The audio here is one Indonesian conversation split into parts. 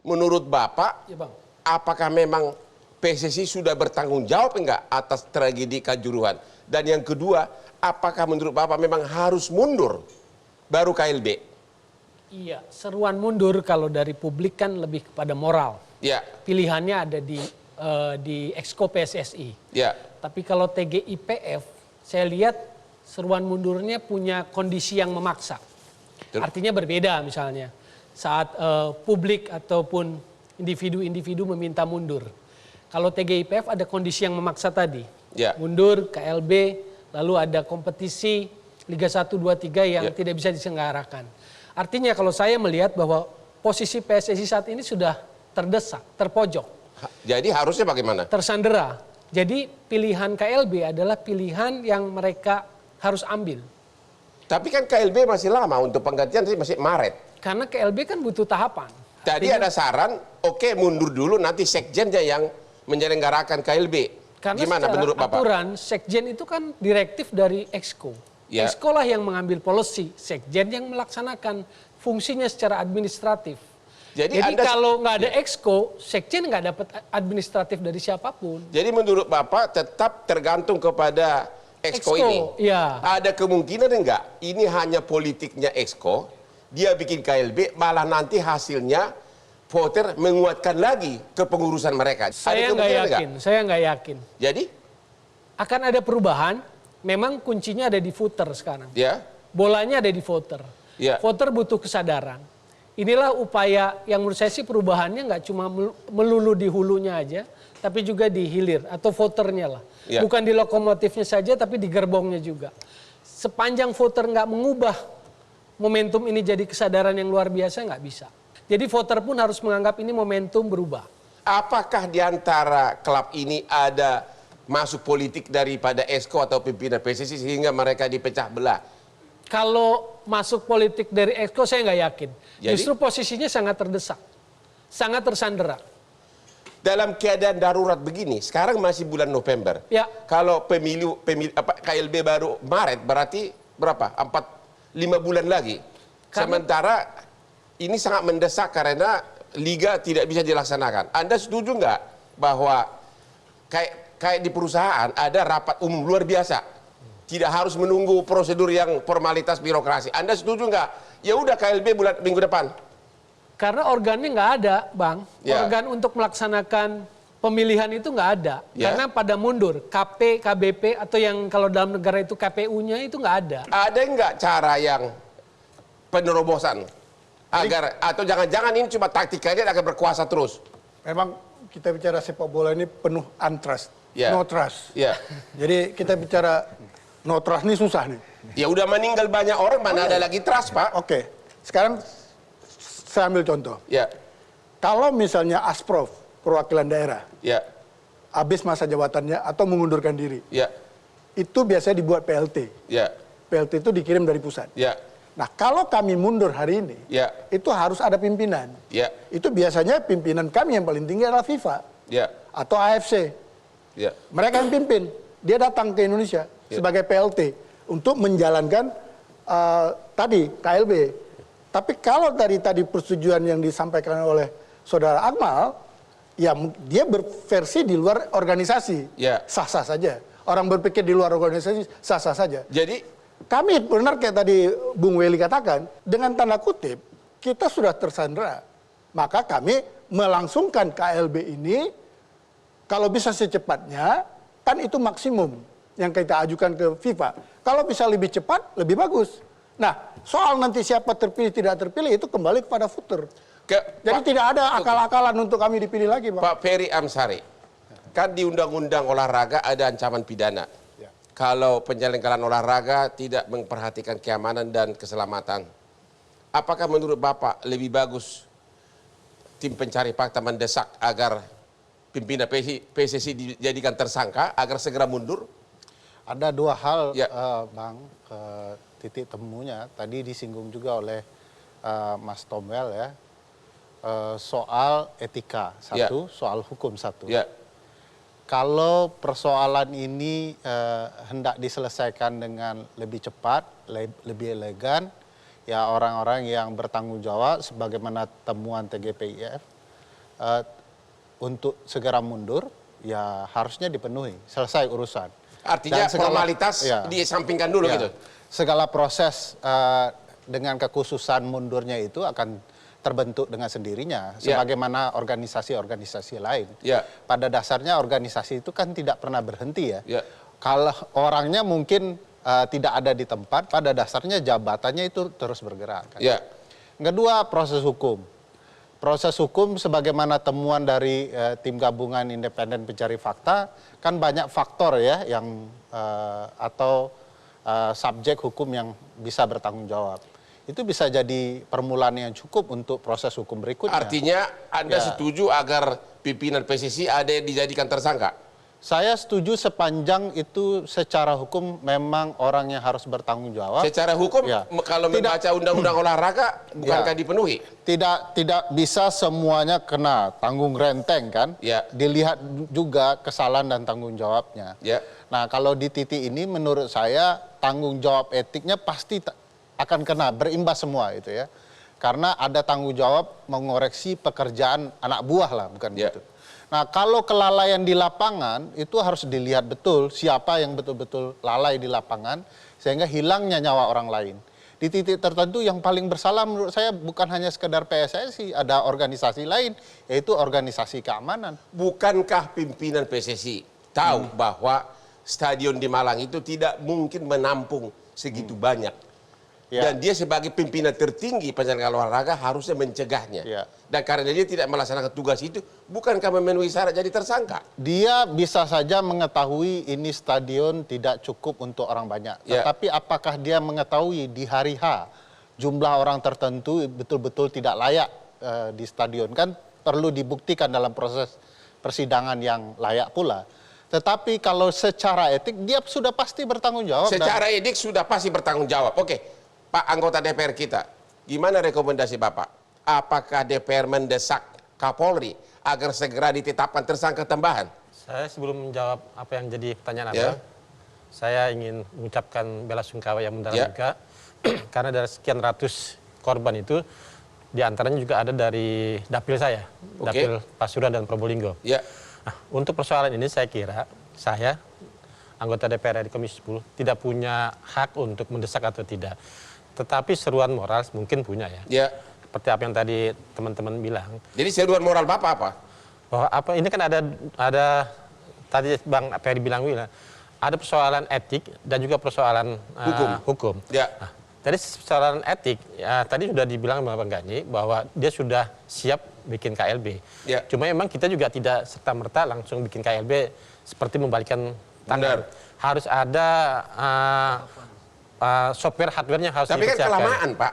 menurut Bapak, ya, Bang, apakah memang PSSI sudah bertanggung jawab enggak atas tragedi Kanjuruhan? Dan yang kedua, apakah menurut Bapak memang harus mundur baru KLB? iya, seruan mundur kalau dari publik kan lebih kepada moral. Ya, Pilihannya ada di Exco PSSI. ya, Tapi kalau TGIPF, saya lihat seruan mundurnya punya kondisi yang memaksa. Artinya berbeda misalnya saat publik ataupun individu-individu meminta mundur. Kalau TGIPF ada kondisi yang memaksa tadi. ya. Mundur, KLB, lalu ada kompetisi Liga 1, 2, 3 yang tidak bisa diselenggarakan. Artinya kalau saya melihat bahwa posisi PSSI saat ini sudah terdesak, terpojok. Jadi harusnya bagaimana? Tersandera. Jadi pilihan KLB adalah pilihan yang mereka harus ambil. Tapi kan KLB masih lama, untuk penggantian masih Maret. Karena KLB kan butuh tahapan. Tadi ada saran, oke mundur dulu, nanti sekjennya yang menyelenggarakan KLB. Karena Gimana menurut Bapak? aturan sekjen itu kan direktif dari Exco. Ya. Exco lah yang mengambil policy, sekjen yang melaksanakan fungsinya secara administratif. Jadi kalau nggak ada Exco, sekjen nggak dapat administratif dari siapapun. Jadi menurut Bapak tetap tergantung kepada Exco ini? Ya. Ada kemungkinan enggak ini hanya politiknya Exco, dia bikin KLB, malah nanti hasilnya voter menguatkan lagi kepengurusan mereka. Saya nggak yakin, saya nggak yakin. Jadi? Akan ada perubahan, memang kuncinya ada di voter sekarang. Ya. Bolanya ada di voter. Ya. Voter butuh kesadaran. Inilah upaya yang menurut saya sih perubahannya nggak cuma melulu di hulunya aja, tapi juga di hilir atau voternya lah. Ya. Bukan di lokomotifnya saja, tapi di gerbongnya juga. Sepanjang voter nggak mengubah momentum ini jadi kesadaran yang luar biasa, nggak bisa. Jadi voter pun harus menganggap ini momentum berubah. Apakah di antara klub ini ada masuk politik daripada Exco atau pimpinan PSSI sehingga mereka dipecah belah? Kalau masuk politik dari Exco saya nggak yakin. Jadi? Justru posisinya sangat terdesak, sangat tersandera. Dalam keadaan darurat begini, sekarang masih bulan November. Ya. Kalau KLB baru Maret, berarti berapa? 5 bulan lagi. Sementara ini sangat mendesak karena liga tidak bisa dilaksanakan. Anda setuju nggak bahwa kayak di perusahaan ada rapat umum luar biasa, tidak harus menunggu prosedur yang formalitas birokrasi? Anda setuju nggak? Ya udah KLB minggu depan. Karena organnya nggak ada, Bang. Ya. Organ untuk melaksanakan pemilihan itu nggak ada. Ya. Karena pada mundur, KP, KBP, atau yang kalau dalam negara itu KPU-nya itu nggak ada. Ada nggak cara yang penerobosan? Agar, atau jangan-jangan ini cuma taktikanya akan berkuasa terus? Memang kita bicara sepak bola ini penuh untrust, Ya. no trust. Ya. Jadi kita bicara no trust ini susah nih. Ya udah meninggal banyak orang, mana ada lagi trust, Pak? Oke, sekarang saya ambil contoh. Ya. Kalau misalnya Asprof, perwakilan daerah, Ya. habis masa jabatannya atau mengundurkan diri, Ya. itu biasanya dibuat PLT. Ya. PLT itu dikirim dari pusat. Ya. Nah, kalau kami mundur hari ini, Ya. itu harus ada pimpinan. Ya. Itu biasanya pimpinan kami yang paling tinggi adalah FIFA Ya. atau AFC. Ya. Mereka yang pimpin. Dia datang ke Indonesia sebagai PLT untuk menjalankan tadi KLB. Tapi kalau dari tadi persetujuan yang disampaikan oleh Saudara Akmal, ya dia berversi di luar organisasi. Ya. Sah-sah saja. Orang berpikir di luar organisasi sah-sah saja. Jadi Kami benar kayak tadi Bung Weli katakan, dengan tanda kutip, kita sudah tersandera. Maka kami melangsungkan KLB ini, kalau bisa secepatnya, kan itu maksimum yang kita ajukan ke FIFA. Kalau bisa lebih cepat, lebih bagus. Nah, soal nanti siapa terpilih, tidak terpilih, itu kembali kepada voter. Jadi tidak ada akal-akalan untuk kami dipilih lagi, Pak. Pak Ferry Amsari, kan di Undang-Undang Olahraga ada ancaman pidana. Kalau penyelenggaraan olahraga tidak memperhatikan keamanan dan keselamatan. Apakah menurut Bapak lebih bagus tim pencari fakta mendesak agar pimpinan PSSI dijadikan tersangka agar segera mundur? Ada dua hal, Ya. Bang, titik temunya. Tadi disinggung juga oleh Mas Tombel ya. Soal etika satu, soal hukum satu. Ya. Kalau persoalan ini hendak diselesaikan dengan lebih cepat, lebih elegan, ya orang-orang yang bertanggung jawab sebagaimana temuan TGPIF untuk segera mundur, ya harusnya dipenuhi, selesai urusan. Artinya Dan formalitas disampingkan dulu ya, gitu. segala proses dengan kekhususan mundurnya itu akan terbentuk dengan sendirinya, sebagaimana organisasi-organisasi lain. Ya. Pada dasarnya organisasi itu kan tidak pernah berhenti ya. Ya. Kalau orangnya mungkin tidak ada di tempat, pada dasarnya jabatannya itu terus bergerak. Kan? Ya. Kedua, proses hukum. Proses hukum sebagaimana temuan dari tim gabungan independen pencari fakta, kan banyak faktor ya yang atau subjek hukum yang bisa bertanggung jawab. Itu bisa jadi permulaan yang cukup untuk proses hukum berikutnya. Artinya Anda setuju agar pimpinan PSSI ada yang dijadikan tersangka? Saya setuju sepanjang itu secara hukum memang orangnya harus bertanggung jawab. Secara hukum, kalau membaca undang-undang olahraga, bukankah dipenuhi? Tidak bisa semuanya kena tanggung renteng kan? Ya. Dilihat juga kesalahan dan tanggung jawabnya. Ya. Nah kalau di titik ini menurut saya tanggung jawab etiknya pasti akan kena, berimbas semua itu ya. Karena ada tanggung jawab mengoreksi pekerjaan anak buah lah, bukan gitu. Nah kalau kelalaian di lapangan itu harus dilihat betul siapa yang betul-betul lalai di lapangan sehingga hilangnya nyawa orang lain. Di titik tertentu yang paling bersalah menurut saya bukan hanya sekedar PSSI, ada organisasi lain yaitu organisasi keamanan. Bukankah pimpinan PSSI tahu bahwa stadion di Malang itu tidak mungkin menampung segitu banyak? Dan dia sebagai pimpinan tertinggi penyelenggaraan olahraga harusnya mencegahnya. Dan karena dia tidak melaksanakan tugas itu, bukankah memenuhi syarat jadi tersangka? Dia bisa saja mengetahui ini stadion tidak cukup untuk orang banyak. Tetapi apakah dia mengetahui di hari H jumlah orang tertentu betul-betul tidak layak di stadion? Kan perlu dibuktikan dalam proses persidangan yang layak pula. Tetapi kalau secara etik dia sudah pasti bertanggung jawab. Secara etik sudah pasti bertanggung jawab. Oke. Pak anggota DPR kita, gimana rekomendasi Bapak? Apakah DPR mendesak Kapolri agar segera ditetapkan tersangka tambahan? Saya sebelum menjawab apa yang jadi pertanyaan Anda, saya ingin mengucapkan bela sungkawa yang mendalam juga. Karena dari sekian ratus korban itu, diantaranya juga ada dari dapil saya, dapil Pasuruan dan Probolinggo. Nah, untuk persoalan ini saya kira, saya, anggota DPR di Komisi 10, tidak punya hak untuk mendesak atau tidak. Tetapi seruan moral mungkin punya ya. Seperti apa yang tadi teman-teman bilang. Jadi seruan moral Bapak apa? Bahwa ini kan ada tadi Bang Ferry bilang ada persoalan etik dan juga persoalan hukum. Nah, dari persoalan etik, tadi sudah dibilang sama Bang Gani bahwa dia sudah siap bikin KLB. Cuma memang kita juga tidak serta-merta langsung bikin KLB seperti membalikkan tangan. Harus ada software hardware-nya harus dipersiapkan. Tapi kan kelamaan, Pak.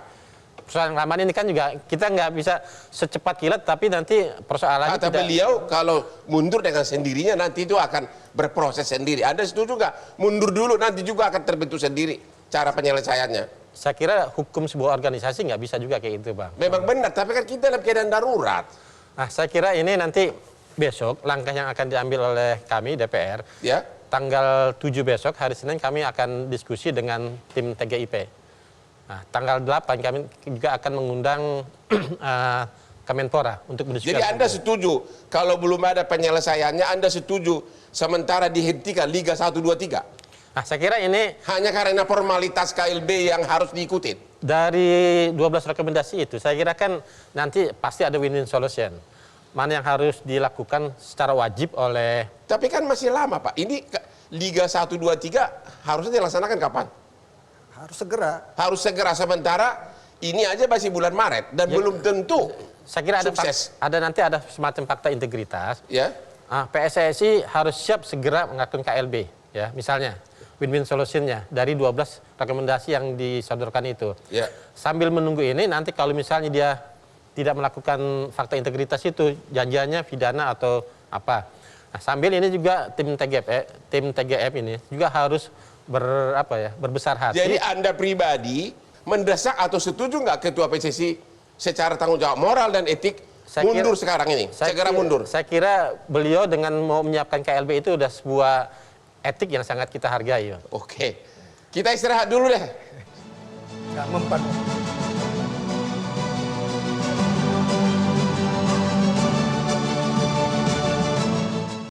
Persoalan kelamaan ini kan juga kita nggak bisa secepat kilat, tapi nanti persoalannya tidak. Beliau kalau mundur dengan sendirinya nanti itu akan berproses sendiri. Anda setuju nggak? Mundur dulu nanti juga akan terbentuk sendiri cara penyelesaiannya. Saya kira hukum sebuah organisasi nggak bisa juga kayak itu, Bang. Memang benar, tapi kan kita dalam keadaan darurat. Nah, saya kira ini nanti besok langkah yang akan diambil oleh kami DPR. Tanggal 7 besok, hari Senin, kami akan diskusi dengan tim TGIP. Nah, tanggal 8 kami juga akan mengundang Kemenpora untuk mendiskusikan. Jadi Anda setuju, kalau belum ada penyelesaiannya, Anda setuju sementara dihentikan Liga 1, 2, 3? Nah, saya kira ini hanya karena formalitas KLB yang harus diikuti. Dari 12 rekomendasi itu, saya kira kan nanti pasti ada win-win solution. Mana yang harus dilakukan secara wajib oleh... Tapi kan masih lama, Pak. Ini Liga 1, 2, 3 harusnya dilaksanakan kapan? Harus segera. Harus segera, sementara ini aja masih bulan Maret dan belum tentu saya kira sukses. Ada semacam fakta integritas. PSSI harus siap segera mengatur KLB. Ya, misalnya win-win solutionnya dari 12 rekomendasi yang disodorkan itu. Sambil menunggu ini, nanti kalau misalnya dia tidak melakukan fakta integritas itu, janjiannya pidana atau apa. Nah, sambil ini juga tim TGF ini juga harus berbesar hati. Jadi Anda pribadi mendesak atau setuju nggak Ketua PSSI secara tanggung jawab moral dan etik mundur sekarang ini? Segera mundur. Saya kira beliau dengan mau menyiapkan KLB itu sudah sebuah etik yang sangat kita hargai. Oke. Kita istirahat dulu deh. Nggak mempan.